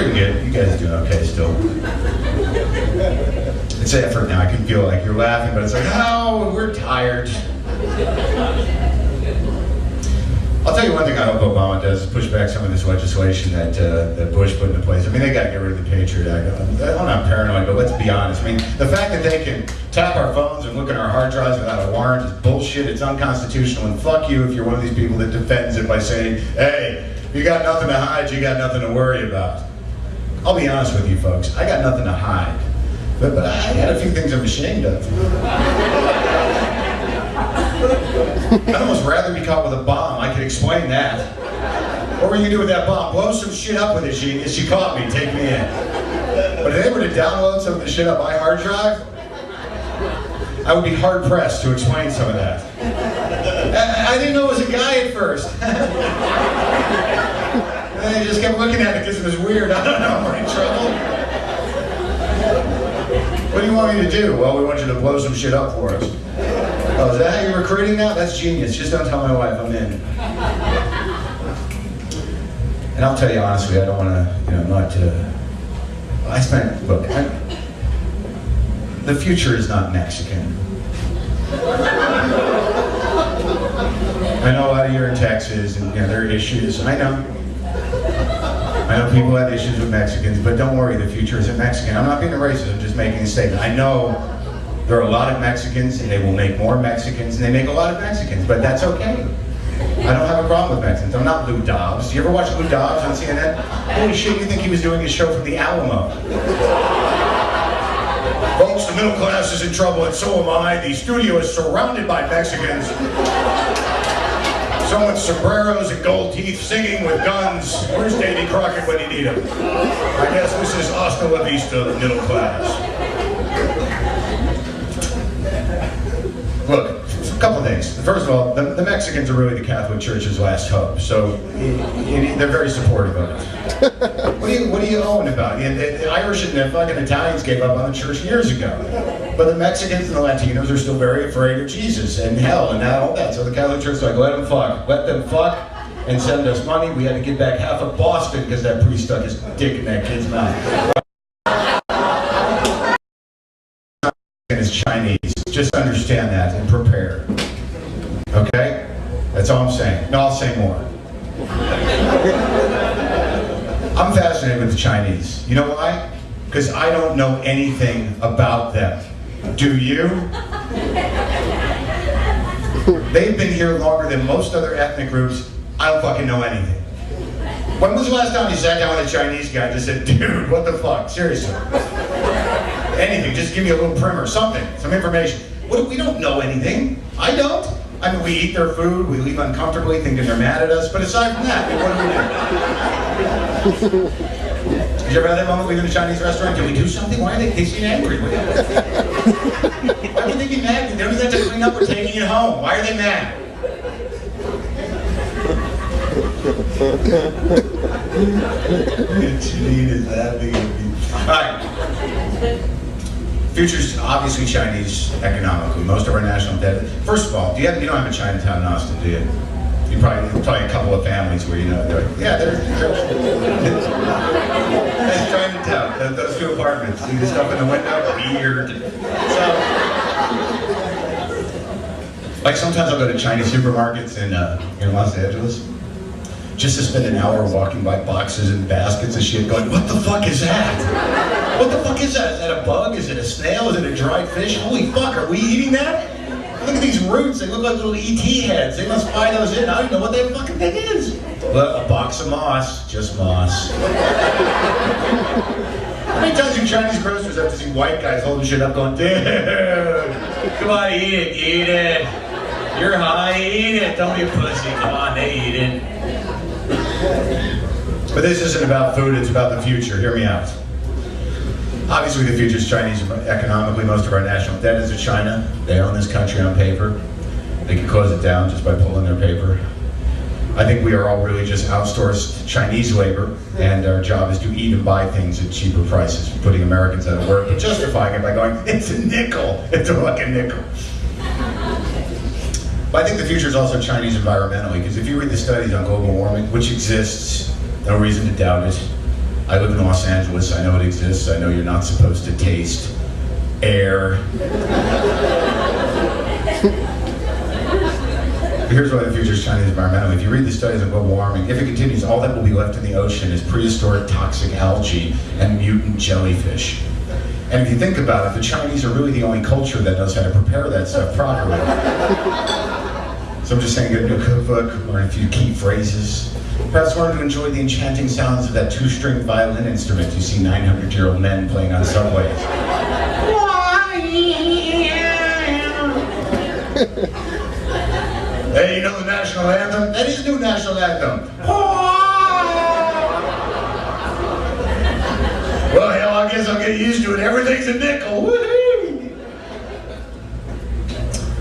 pretty good. You guys are doing okay still. It's effort now. I can feel like you're laughing, but it's like, oh, we're tired. I'll tell you one thing I hope Obama does is push back some of this legislation that Bush put into place. I mean, they got to get rid of the Patriot Act. I'm not paranoid, but let's be honest. I mean, the fact that they can tap our phones and look at our hard drives without a warrant is bullshit. It's unconstitutional, and fuck you if you're one of these people that defends it by saying, hey, you got nothing to hide, you got nothing to worry about. I'll be honest with you folks, I got nothing to hide. But I got a few things I'm ashamed of. I'd almost rather be caught with a bomb. I could explain that. What were you gonna do with that bomb? Blow some shit up with it, genius. She caught me. Take me in. But if they were to download some of the shit on my hard drive, I would be hard pressed to explain some of that. I didn't know it was a guy at first. And they just kept looking at it because it was weird. I don't know. We're in trouble. What do you want me to do? Well, we want you to blow some shit up for us. Oh, is that how you're recruiting now? That's genius. Just don't tell my wife I'm in. And I'll tell you honestly, I don't want to, look, the future is not Mexican. I know a lot of you are in Texas and there are issues. I know people have issues with Mexicans, but don't worry, the future isn't Mexican. I'm not being a racist, I'm just making a statement. I know there are a lot of Mexicans, and they will make more Mexicans, and they make a lot of Mexicans, but that's okay. I don't have a problem with Mexicans. I'm not Lou Dobbs. You ever watch Lou Dobbs on CNN? Holy shit, you think he was doing his show from the Alamo. Folks, the middle class is in trouble, and so am I. The studio is surrounded by Mexicans. Some with sombreros and gold teeth, singing with guns. Where's Davy Crockett when you need him? I guess this is hasta la vista, the middle class. Look, a couple of things. First of all, the Mexicans are really the Catholic Church's last hope, so they're very supportive of it. What are you owing about? The Irish and the fucking Italians gave up on the church years ago, but the Mexicans and the Latinos are still very afraid of Jesus and hell and all that. So the Catholic Church is like, let them fuck, and send us money. We had to give back half of Boston because that priest stuck his dick in that kid's mouth. Is Chinese. Just understand that and prepare. Okay? That's all I'm saying. No, I'll say more. I'm fascinated with the Chinese. You know why? Because I don't know anything about them. Do you? They've been here longer than most other ethnic groups. I don't fucking know anything. When was the last time you sat down with a Chinese guy and just said, dude, what the fuck? Seriously. Anything, just give me a little primer, something, some information. We don't know anything. I don't. I mean, we eat their food, we leave uncomfortably thinking they're mad at us, but aside from that, what do we do? Did you ever have that moment leaving a Chinese restaurant? Can we do something? Why are they seem angry? Why would they be mad? They don't even have to clean up or taking it home. Why are they mad? Janine is laughing at me. All right. Future's obviously Chinese economically. Most of our national debt. First of all, you don't have a Chinatown in Austin, do you? You probably a couple of families where they're like, yeah, that's Chinatown. Those two apartments. See the stuff in the window? Weird. So, like sometimes I'll go to Chinese supermarkets in Los Angeles just to spend an hour walking by boxes and baskets of shit going, what the fuck is that? What the fuck is that? Is that a bug? Is it a snail? Is it a dried fish? Holy fuck, are we eating that? Look at these roots, they look like little E.T. heads. They must fly those in. I don't know what that fucking thing is. Look, a box of moss, just moss. How many times do Chinese grocers have to see white guys holding shit up going, dude, come on, eat it. You're high, eat it. Don't be a pussy, come on, they eat it. But this isn't about food, it's about the future. Hear me out. Obviously, the future is Chinese economically. Most of our national debt is to China. They own this country on paper. They can close it down just by pulling their paper. I think we are all really just outsourced Chinese labor, and our job is to eat and buy things at cheaper prices, putting Americans out of work, but justifying it by going, it's a nickel. It's a fucking nickel. But I think the future is also Chinese environmentally, because if you read the studies on global warming, which exists, no reason to doubt it, I live in Los Angeles, I know it exists, I know you're not supposed to taste air. Here's why the future is Chinese environmental. If you read the studies on global warming, if it continues, all that will be left in the ocean is prehistoric toxic algae and mutant jellyfish. And if you think about it, the Chinese are really the only culture that knows how to prepare that stuff properly. So I'm just saying, get a new cookbook, learn a few key phrases. Perhaps learn to enjoy the enchanting sounds of that two-string violin instrument you see 900-year-old men playing on subways. Hey, you know the national anthem? That is the new national anthem. Well, hell, I guess I'll get used to it. Everything's a nickel. Woo-hoo!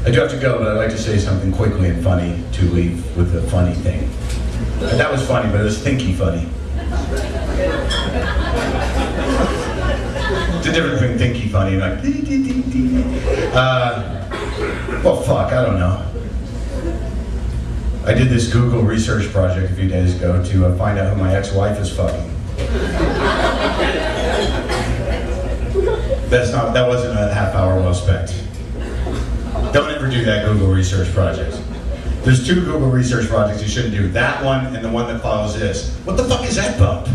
I do have to go, but I'd like to say something quickly and funny to leave with a funny thing. And that was funny, but it was thinky funny. It's a difference between thinky funny and like well, fuck, I don't know. I did this Google research project a few days ago to find out who my ex-wife is fucking. That wasn't a half hour well spent. Don't ever do that Google research project. There's two Google research projects you shouldn't do. That one and the one that follows this. What the fuck is that bump?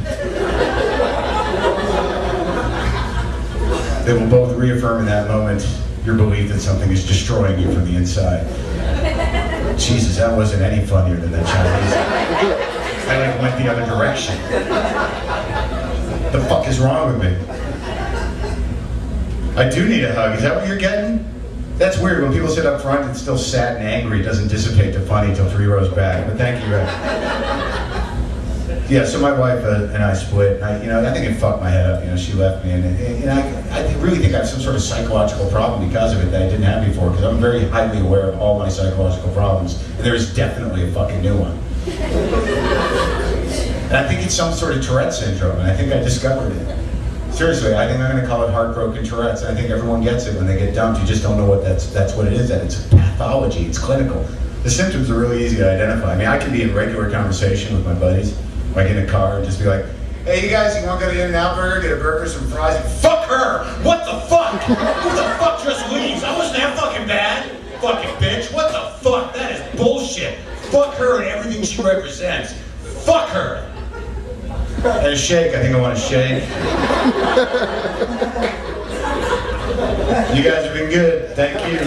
They will both reaffirm in that moment your belief that something is destroying you from the inside. Jesus, that wasn't any funnier than that Chinese. I like went the other direction. The fuck is wrong with me? I do need a hug. Is that what you're getting? That's weird. When people sit up front, it's still sad and angry. It doesn't dissipate to funny till 3 rows back. But thank you, Ed. Yeah, so my wife and I split. I think it fucked my head up. She left me, and I really think I have some sort of psychological problem because of it that I didn't have before. Because I'm very highly aware of all my psychological problems, and there is definitely a fucking new one. And I think it's some sort of Tourette syndrome, and I think I discovered it. Seriously, I think I'm going to call it heartbroken Tourette's. And I think everyone gets it when they get dumped. You just don't know what that's what it is. That it's a pathology. It's clinical. The symptoms are really easy to identify. I mean, I can be in regular conversation with my buddies. Like in a car and just be like, hey, you guys, you want to go to In-N-Out Burger, get a burger, some fries? Fuck her! What the fuck? Who the fuck just leaves? I wasn't that fucking bad. Fucking bitch. What the fuck? That is bullshit. Fuck her and everything she represents. Fuck her. And a shake. I think I want a shake. You guys have been good. Thank you.